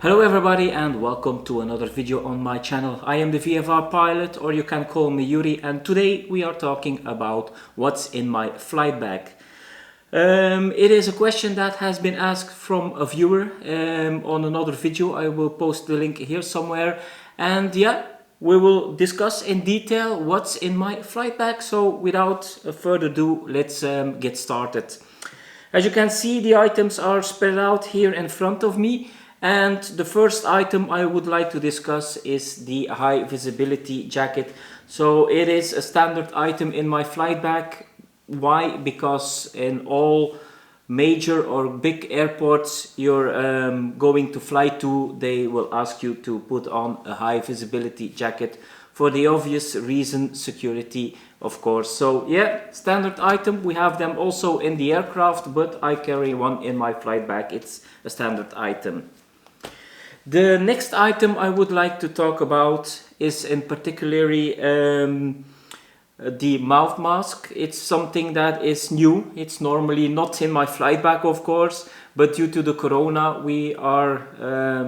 Hello everybody and welcome to another video on my channel. I am the VFR pilot, or you can call me Yuri, and today we are talking about what's in my flight bag. It is a question that has been asked from a viewer on another video. I will post the link here somewhere, and yeah, we will discuss in detail what's in my flight bag. So without further ado, let's get started. As you can see, the items are spread out here in front of me. And the first item I would like to discuss is the high visibility jacket. So it is a standard item in my flight bag. Why? Because in all major or big airports you're going to fly to, they will ask you to put on a high visibility jacket for the obvious reason, security, of course. So yeah, standard item. We have them also in the aircraft, but I carry one in my flight bag. It's a standard item. The next item I would like to talk about is in particularly the mouth mask. It's something that is new. It's normally not in my flight bag, of course, but due to the corona we are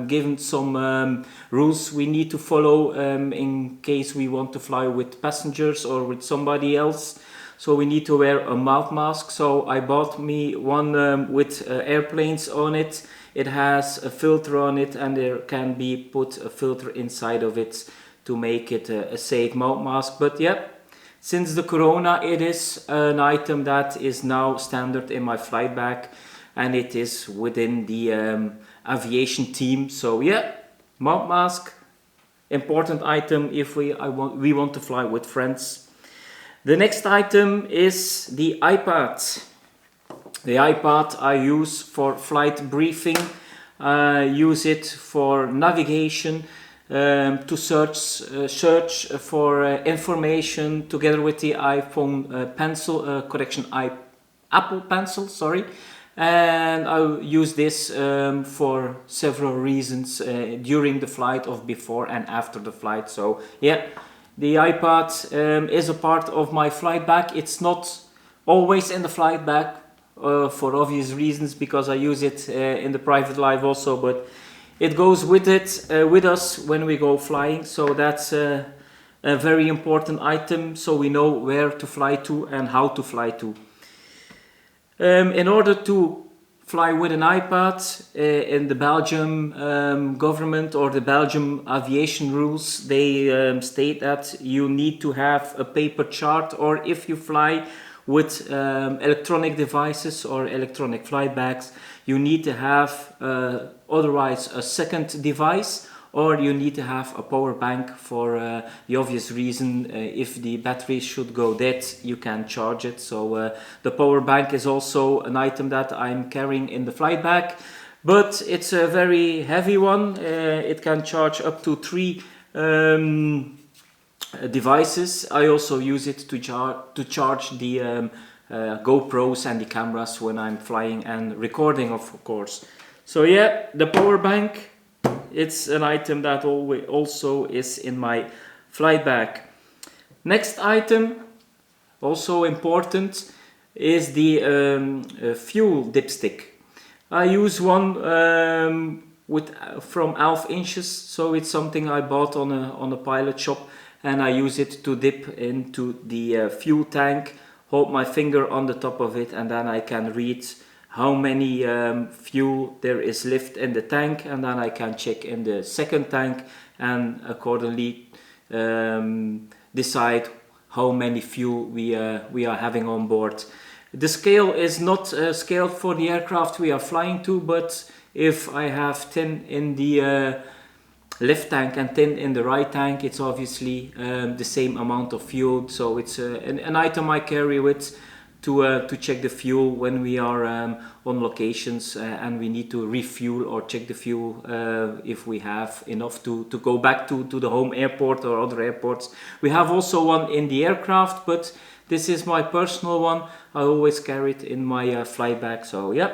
given some rules we need to follow in case we want to fly with passengers or with somebody else. So we need to wear a mouth mask. So I bought me one with airplanes on it. It has a filter on it, and there can be put a filter inside of it to make it a safe mouth mask. But yeah, since the corona, it is an item that is now standard in my flight bag, and it is within the aviation team. So yeah, mouth mask, important item if we want to fly with friends. The next item is the iPad. The iPad I use for flight briefing. I use it for navigation, to search for information, together with the iPhone pencil, Apple Pencil, sorry. And I use this for several reasons during the flight, of before and after the flight. So yeah, the iPad is a part of my flight bag. It's not always in the flight bag, for obvious reasons, because I use it in the private life also, but it goes with us when we go flying. So that's a very important item, so we know where to fly to and how to fly to. In order to fly with an iPad, in the Belgium government or the Belgium aviation rules, they state that you need to have a paper chart, or if you fly with electronic devices or electronic flight bags, you need to have otherwise a second device, or you need to have a power bank for the obvious reason, if the battery should go dead, you can charge it. So the power bank is also an item that I'm carrying in the flight bag, but it's a very heavy one. It can charge up to 3 devices. I also use it to charge the GoPros and the cameras when I'm flying and recording, of course. So yeah, the power bank, it's an item that also is in my flight bag. Next item, also important, is the fuel dipstick. I use one from 1/2 inches, so it's something I bought on a pilot shop, and I use it to dip into the fuel tank, hold my finger on the top of it, and then I can read how many fuel there is left in the tank, and then I can check in the second tank and accordingly decide how many fuel we are having on board. The scale is not scaled for the aircraft we are flying to, but if I have 10 in the left tank and 10 in the right tank, it's obviously the same amount of fuel. So it's an item I carry with to check the fuel when we are on locations and we need to refuel or check the fuel if we have enough to go back to the home airport or other airports. We have also one in the aircraft, but this is my personal one. I always carry it in my flight bag. So yeah,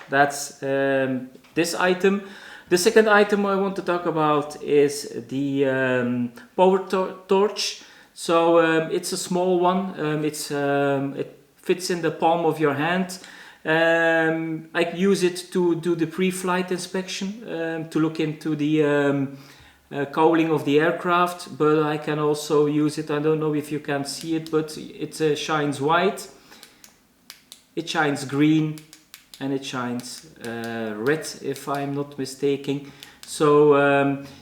that's this item. The second item I want to talk about is the power torch. So it's a small one. It fits in the palm of your hand, I use it to do the pre-flight inspection, to look into the cowling of the aircraft, but I can also use it, I don't know if you can see it, but it shines white, it shines green, and it shines red, if I'm not mistaken. So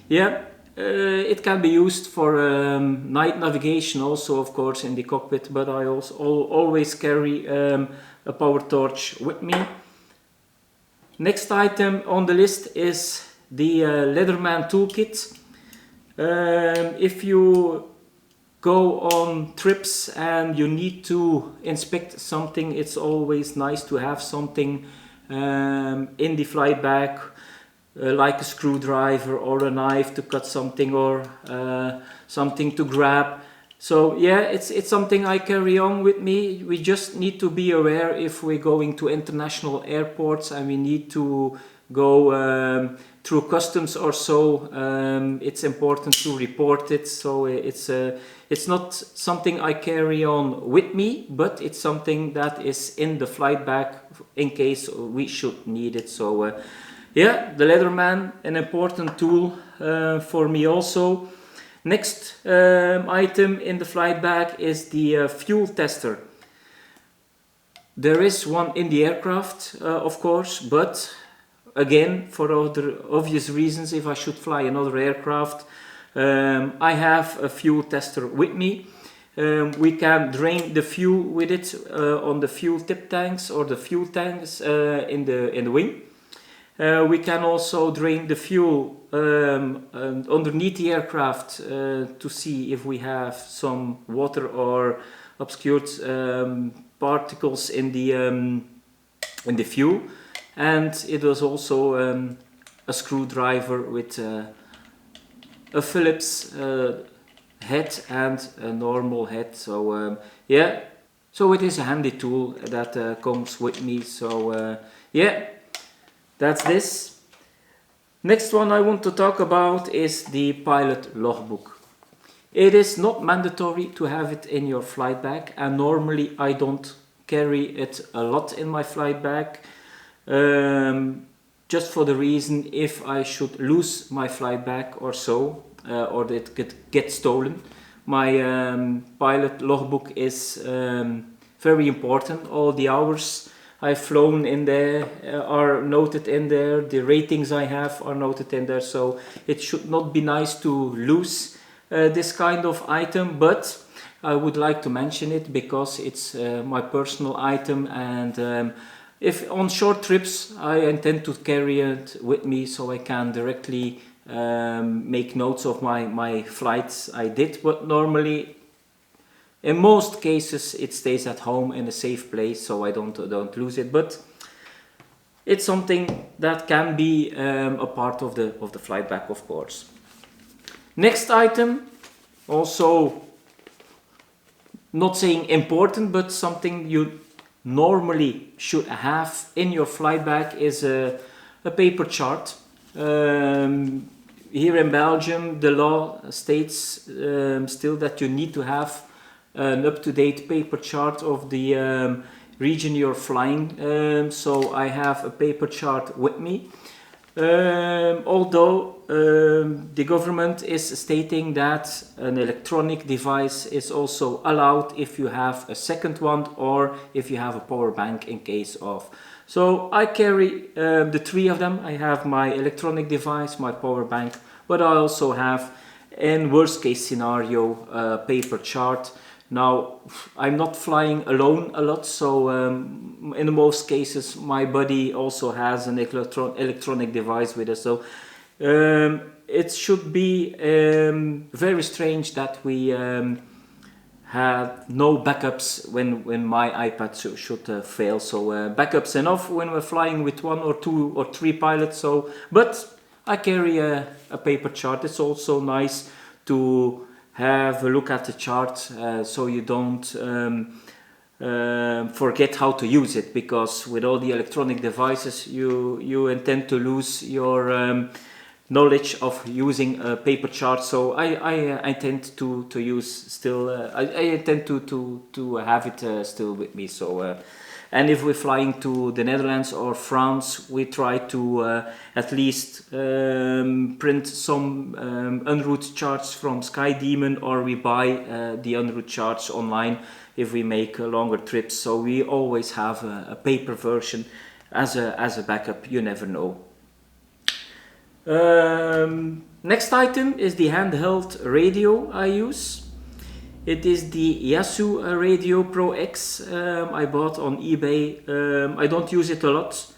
yeah, it can be used for night navigation also, of course, in the cockpit, but I also always carry a power torch with me. Next item on the list is the Leatherman toolkit. If you go on trips and you need to inspect something, it's always nice to have something in the flight bag, like a screwdriver or a knife to cut something, or something to grab. So yeah, it's something I carry on with me. We just need to be aware if we're going to international airports and we need to go through customs or so. It's important to report it. So it's not something I carry on with me, but it's something that is in the flight bag in case we should need it. So yeah, the Leatherman, an important tool for me also. Next item in the flight bag is the fuel tester. There is one in the aircraft, of course, but again, for other obvious reasons, if I should fly another aircraft, I have a fuel tester with me. We can drain the fuel with it on the fuel tip tanks or the fuel tanks in the wing. We can also drain the fuel underneath the aircraft to see if we have some water or obscured particles in the fuel. And it was also a screwdriver with a Phillips head and a normal head. So yeah, so it is a handy tool that comes with me. So yeah, that's this. Next one I want to talk about is the pilot logbook. It is not mandatory to have it in your flight bag, and normally I don't carry it a lot in my flight bag, just for the reason if I should lose my flight bag or so, or it could get stolen. My pilot logbook is very important. All the hours I've flown in there are noted in there, the ratings I have are noted in there, so it should not be nice to lose this kind of item, but I would like to mention it because it's my personal item, and if on short trips I intend to carry it with me so I can directly make notes of my flights I did, but normally in most cases it stays at home in a safe place so I don't lose it, but it's something that can be a part of the flight bag, of course. Next item, also not saying important, but something you normally should have in your flight bag is a paper chart. Here in Belgium the law states still that you need to have an up-to-date paper chart of the region you're flying, so I have a paper chart with me. Although the government is stating that an electronic device is also allowed if you have a second one or if you have a power bank in case of. So I carry the three of them. I have my electronic device, my power bank, but I also have, in worst case scenario, a paper chart. Now, I'm not flying alone a lot, so in most cases my buddy also has an electronic device with us. So it should be very strange that we have no backups when my iPad should fail. So backups enough when we're flying with 1 or 2 or 3 pilots. So, but I carry a paper chart. It's also nice to have a look at the chart so you don't forget how to use it, because with all the electronic devices you intend to lose your knowledge of using a paper chart. So I tend to use still I intend to have it still with me. So And if we're flying to the Netherlands or France, we try to at least print some en route charts from SkyDemon, or we buy the en route charts online if we make longer trips. So we always have a paper version as a backup, you never know. Next item is the handheld radio I use. It is the Vizu Radio Pro X I bought on eBay. I don't use it a lot.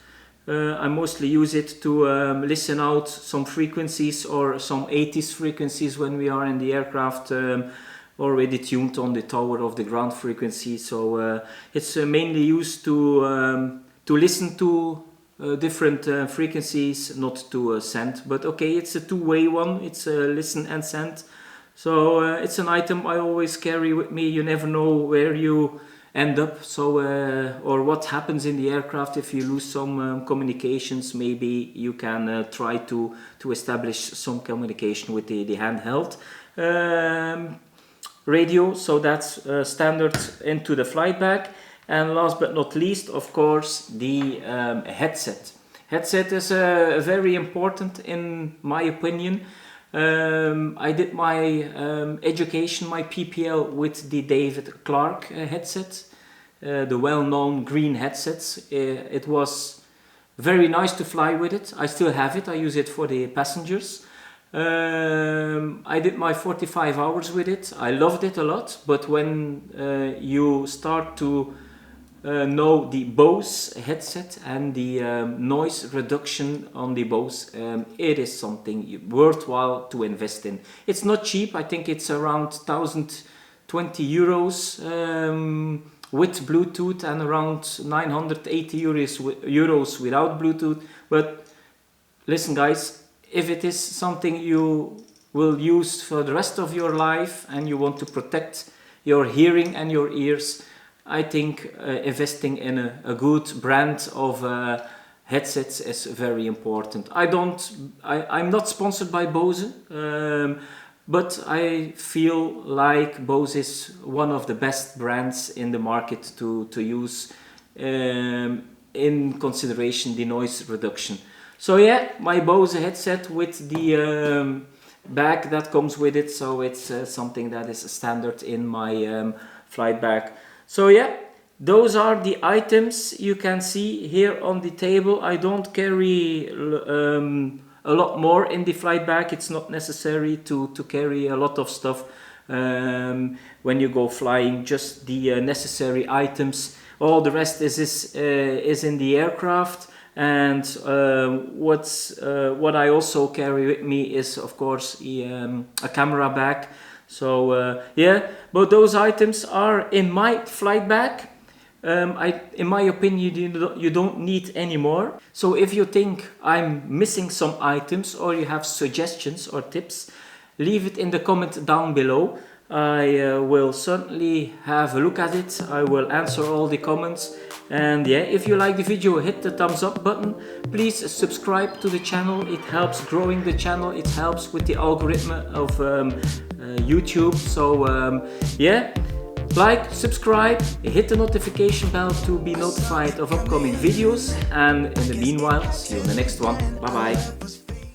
I mostly use it to listen out some frequencies or some 80s frequencies when we are in the aircraft, already tuned on the tower of the ground frequency. So it's mainly used to listen to different frequencies, not to send. But okay, it's a two-way one. It's a listen and send. So it's an item I always carry with me. You never know where you end up, so or what happens in the aircraft. If you lose some communications, maybe you can try to establish some communication with the handheld radio. So that's standard into the flight bag. And last but not least, of course, the headset. Headset is very important in my opinion. I did my education, my PPL with the David Clark headset, the well-known green headsets. It was very nice to fly with it. I still have it. I use it for the passengers. I did my 45 hours with it. I loved it a lot. But when you start to know the Bose headset and the noise reduction on the Bose, it is something worthwhile to invest in. It's not cheap. I think it's around 1,020 euros with Bluetooth and around 980 euros without Bluetooth. But listen guys, if it is something you will use for the rest of your life and you want to protect your hearing and your ears, I think investing in a good brand of headsets is very important. I'm not sponsored by Bose, but I feel like Bose is one of the best brands in the market to use in consideration the noise reduction. So yeah, my Bose headset with the bag that comes with it. So it's something that is standard in my flight bag. So yeah, those are the items you can see here on the table. I don't carry a lot more in the flight bag. It's not necessary to carry a lot of stuff when you go flying, just the necessary items. All the rest is in the aircraft. And what I also carry with me is of course a camera bag. So yeah, but those items are in my flight bag. In my opinion, you don't need any more. So if you think I'm missing some items or you have suggestions or tips, leave it in the comment down below. I will certainly have a look at it. I will answer all the comments. And yeah, if you like the video, hit the thumbs up button. Please subscribe to the channel. It helps growing the channel. It helps with the algorithm of YouTube. So yeah, like, subscribe, hit the notification bell to be notified of upcoming videos. And in the meanwhile, see you in the next one. Bye bye.